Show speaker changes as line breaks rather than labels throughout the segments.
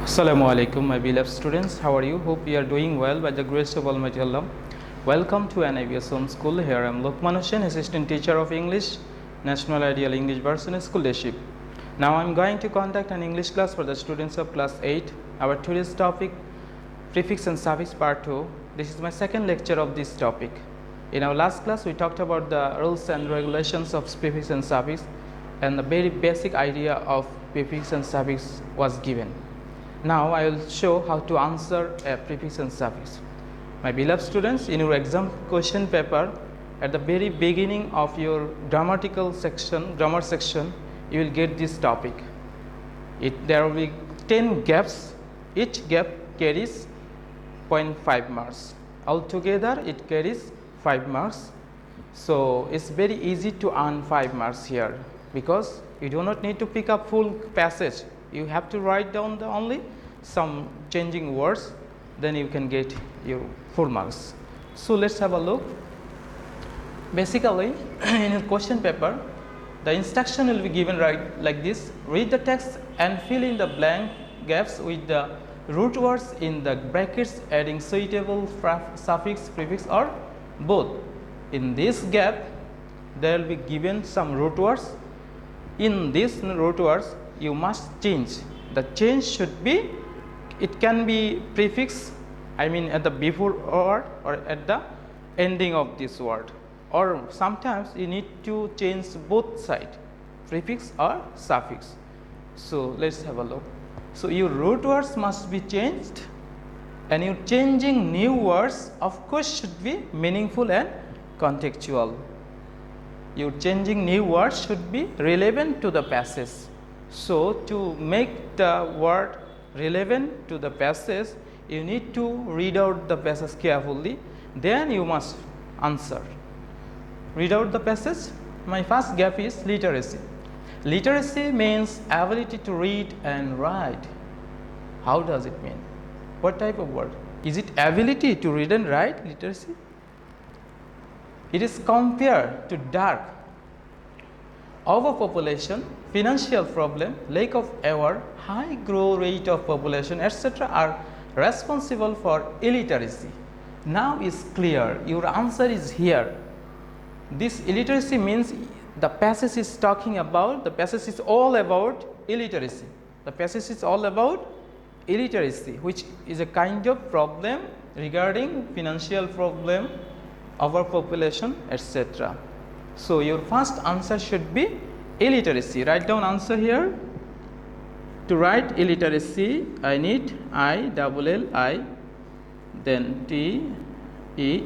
Assalamu alaikum, my beloved students. How are you? Hope you are doing well by the grace of Almighty Allah. Welcome to NIBS Home School. Here I am Lokman Hussain, assistant teacher of English, National Ideal English Version School Leadership. Now I am going to conduct an English class for the students of class 8. Our today's topic, prefix and suffix part 2. This is my second lecture of this topic. In our last class, we talked about the rules and regulations of prefix and suffix, and the very basic idea of prefix and suffix was given. Now I will show how to answer a prefix and suffix. My beloved students, in your exam question paper, at the very beginning of your grammar section, you will get this topic. There will be 10 gaps. Each gap carries 0.5 marks. Altogether, it carries 5 marks. So it's very easy to earn 5 marks here because you do not need to pick up full passage. You have to write down only some changing words, then you can get your full marks. So let's have a look. Basically, in your question paper, the instruction will be given like this: read the text and fill in the blank gaps with the root words in the brackets, adding suitable suffix, prefix, or both. In this gap, there will be given some root words. In these root words, you must change. The change should be, it can be prefix, I mean at the before word or at the ending of this word, or sometimes you need to change both sides, prefix or suffix. So let's have a look. So your root words must be changed, and your changing new words of course should be meaningful and contextual. Your changing new words should be relevant to the passage. So to make the word relevant to the passage, you need to read out the passage carefully, then you must answer. Read out the passage. My first gap is literacy. Literacy means ability to read and write. How does it mean? What type of word? Is it ability to read and write, literacy? It is compared to dark. Overpopulation, financial problem, lack of aware, high growth rate of population, etc. are responsible for illiteracy. Now is clear, your answer is here. This illiteracy means the passage is talking about, the passage is all about illiteracy. The passage is all about illiteracy, which is a kind of problem regarding financial problem, overpopulation, etc. So your first answer should be illiteracy. Write down answer here. To write illiteracy, I need I-double-L-I, then T-E-R-A-C-O-Y.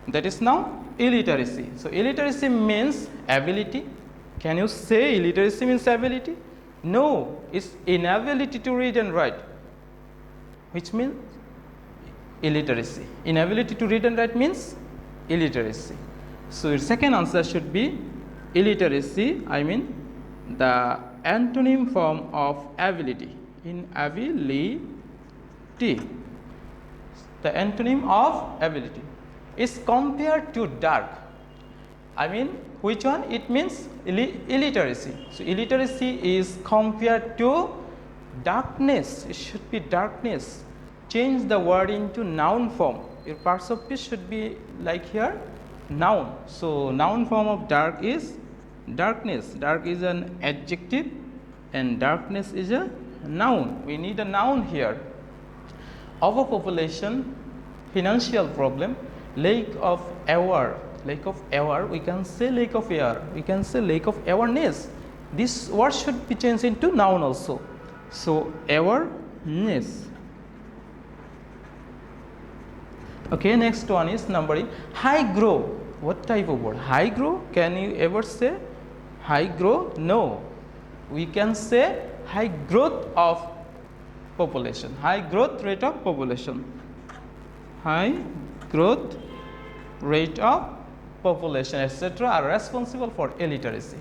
That is now illiteracy. So illiteracy means ability. Can you say illiteracy means ability? No, it's inability to read and write, which means illiteracy. Inability to read and write means illiteracy. So your second answer should be illiteracy, I mean the antonym form of ability. Inability. The antonym of ability is compared to dark. I mean which one? It means illiteracy. So illiteracy is compared to darkness. It should be darkness. Change the word into noun form. Your parts of speech should be like here, noun. So noun form of dark is darkness. Dark is an adjective and darkness is a noun. We need a noun here. Overpopulation, financial problem, lack of aware. Lack of aware, we can say lack of aware. We can say lack of awareness. This word should be changed into noun also. So awareness. Okay, next one is number E. High growth. What type of word? High growth? Can you ever say high growth? No. We can say high growth of population. High growth rate of population. High growth rate of population, etc. are responsible for illiteracy.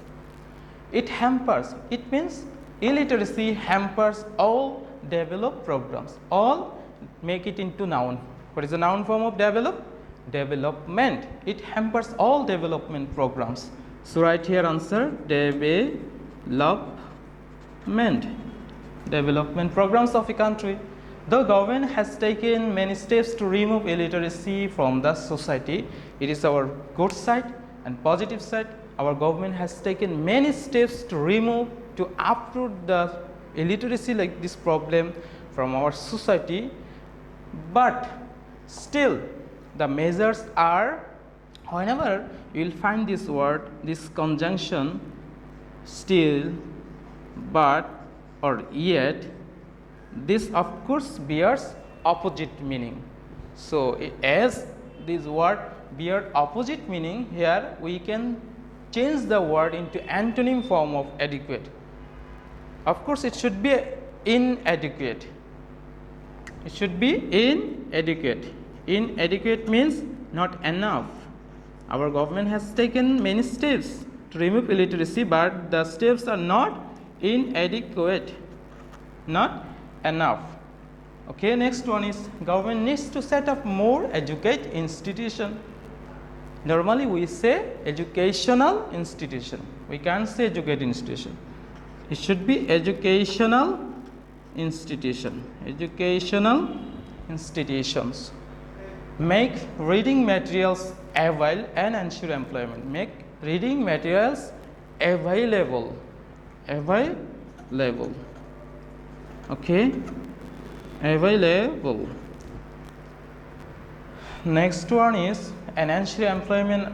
It hampers. It means illiteracy hampers all developed programs. All make it into noun. What is the noun form of develop? Development. It hampers all development programs. So write here answer development. development programs of a country. The government has taken many steps to remove illiteracy from the society. It is our good side and positive side. Our government has taken many steps to uproot the illiteracy like this problem from our society. But still, the measures are, whenever you will find this word, this conjunction, still, but, or yet, this of course bears opposite meaning. So, as this word bear opposite meaning, here we can change the word into antonym form of adequate. Of course, it should be inadequate. It should be inadequate. Inadequate means not enough. Our government has taken many steps to remove illiteracy, but the steps are not inadequate, not enough. Okay, next one is government needs to set up more educate institution. Normally we say educational institution. We can't say educate institution. It should be educational institution. Educational institutions. Make reading materials available and ensure employment. Make reading materials available. Available. Okay. Available. Next one is ensure employment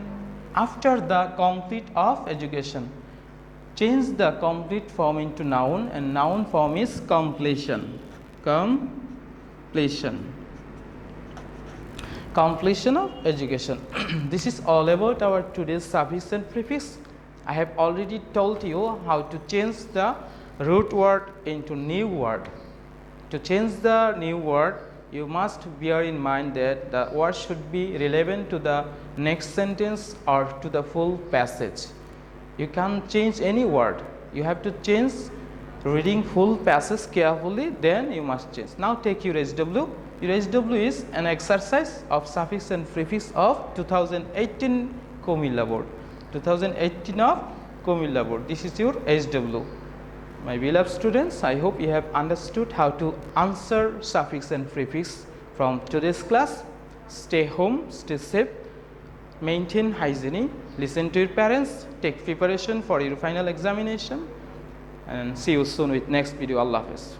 after the complete of education. Change the complete form into noun, and noun form is completion. Completion. Completion of education. This is all about our today's suffix and prefix. I have already told you how to change the root word into new word. To change the new word, you must bear in mind that the word should be relevant to the next sentence or to the full passage. You can't change any word. You have to change reading full passage carefully, then you must change. Now take your SW. Your SW is an exercise of suffix and prefix of 2018 Comilla Board. 2018 of Comilla Board. This is your SW. My beloved students, I hope you have understood how to answer suffix and prefix from today's class. Stay home, stay safe, maintain hygiene, listen to your parents, take preparation for your final examination, and see you soon with next video. Allah Hafiz.